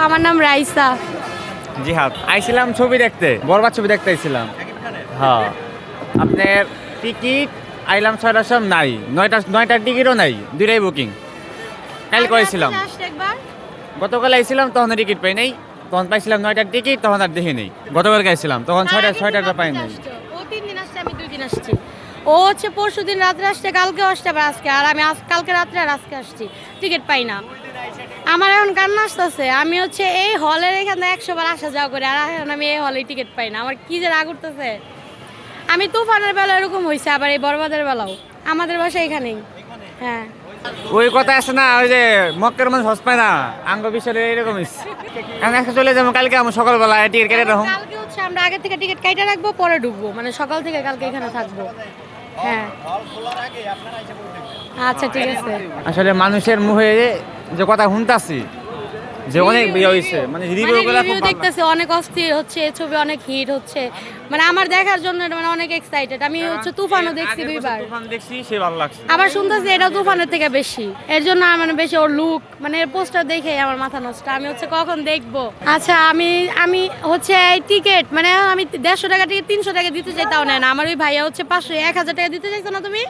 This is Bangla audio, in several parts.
আমার নাম রাইসা। জিহাদ আইছিলাম ছবি দেখতে, বরবাদ ছবি দেখতে আইছিলাম। হ্যাঁ, আপনার টিকিট আইলাম 6টার সময় নাই, 9টার টিকিটও নাই, দুইটাই বুকিং। কাল করেছিলাম, গতকাল আইছিলাম তখন টিকিট পাই নাই, তখন পাইছিলাম 9টার টিকিট, তখন আর দেখি নেই। গতকাল গেছিলাম তখন 6টার পাই নাই। ও 3 দিন আসছে, আমি 2 দিন আসছি। ও হচ্ছে পরশু দিন রাত্রে আসছে, কালকে আসছে, আবার আজকে। আর আমি কালকে রাত্রে আর আজকে আসছি, টিকিট পাই না। আমার এখন কান্না আসতেছে। আমি হচ্ছে এই হলের এখানে 100 বার আসা যাওয়া করি, আর এখন আমি এই হলে টিকিট পাই না। আমার কি যে রাগ উঠতেছে। আমি তুফানের বেলা এরকম হয়েছে, আবার এই বরবাদের বেলাও। আমাদের বাসা এখানেই। হ্যাঁ, ওই কথা আছে না, ওই যে মক্কের মানুষ হস পায় না, আঙ্গ বিষয়ে এরকম আমি একটা চলে যাবো কালকে, আমি সকালবেলা টিকিট কেটে রাখুন। কালকে হচ্ছে আমরা আগে থেকে টিকিট কেটে রাখবো, পরে ঢুকবো, মানে সকাল থেকে কালকে এখানে থাকবো। হ্যাঁ, আচ্ছা ঠিক আছে। আসলে মানুষের মুখে যে কথা শুনতাছি যে অনেক বিয়ে হয়েছে, মানে রিভিউ দেখতেছি অনেক অস্থির হচ্ছে, ছবি অনেক হিট হচ্ছে। মানে আমার দেখার জন্য মানে অনেক এক্সাইটেড। আমি হচ্ছে তুফানও দেখছি 2 বার, তুফান দেখছি, সে ভালো লাগছে। আবার শুনতেছি এটা তুফানের থেকে বেশি। এর জন্য মানে বেশি ওর লুক, মানে এর পোস্টার দেখে আমার মাথা নষ্ট। আমি হচ্ছে কখন দেখবো। আচ্ছা, আমি হচ্ছে এই টিকিট, মানে আমি 150 টাকা টিকিট 300 টাকা দিতে চাই, তাও নেয় না। আমার ওই ভাইয়া হচ্ছে 1000 টাকা দিতে চাইছো না তুমি?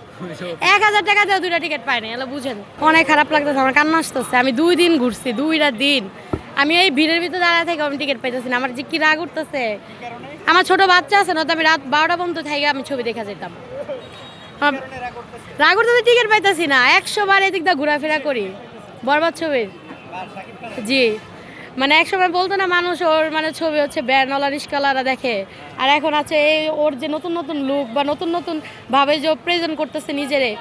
1000 টাকা দিয়ে 2টা টিকিট পাই না, এগুলো বুঝেন। অনেক খারাপ লাগতেছে, আমার কান্না আসতেছে। আমি 2 দিন ঘুরছি, 2টা দিন আমি এই ভিড়ের ভিতরে দাঁড়ায় থেকে আমি টিকিট পাইতেছি না। আমার যে কি রাগ উঠতেছে। আমার ছোট বাচ্চা আছে না, তো আমি রাত 12টা পর্যন্ত থেকে আমি ছবি দেখা যেতাম। রাগ উঠতেছে, টিকিট পাইতেছি না। 100 বার এদিক দিয়ে ঘোরাফেরা করি বরবাদ ছবির। জি, মানে এক সময় বলতো না মানুষ ওর মানে ছবি হচ্ছে ব্যানওয়ালা রিস্কাওয়ালারা দেখে, আর এখন আছে এই ওর যে নতুন নতুন লুক বা নতুন নতুন ভাবে যে প্রেজেন্ট করতেছে নিজেরে,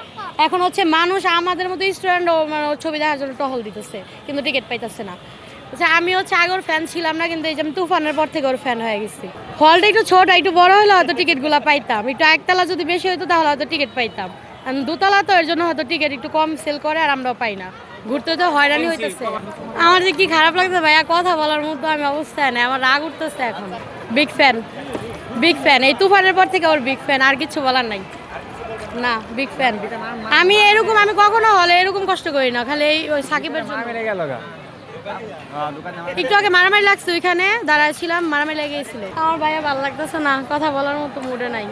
এখন হচ্ছে মানুষ আমাদের মতো স্টুডেন্ট মানে ওর ছবি দেখার জন্য টহল দিতেছে, কিন্তু টিকিট পাইতেছে না। আচ্ছা, আমি হচ্ছে আগে ওর ফ্যান ছিলাম না, কিন্তু এই যে আমি তুফানের পর থেকে ওর ফ্যান হয়ে গেছি। হলটা একটু ছোট, একটু বড় হলে হয়তো টিকিটগুলো পাইতাম, একটু একতলা যদি বেশি হতো তাহলে হয়তো টিকিট পাইতাম। আর 2তলা তো, এর জন্য হয়তো টিকিট একটু কম সেল করে আর আমরাও পাই না। ঘুরতে তো হয়রানি হইতেছে। আমার যে কি খারাপ লাগছে ভাইয়া, কথা বলার মতো আমি অবস্থায় নেই। আমার রাগ উঠতেছে এখন। Big fan, big fan. এই তুফানের পর থেকে ওর বিগ ফ্যান, আর কিছু বলার নাই। না, বিগ ফ্যান। আমি কখনো হলে এরকম কষ্ট করি না, খালি ওই সাকিবের জন্য। একটু আগে মারামারি লাগছে, ওইখানে দাঁড়ায় ছিলাম, মারামারি লেগে গেছিল। আমার ভাইয়া ভালো লাগতেছে না, কথা বলার মতো মুডে নাই।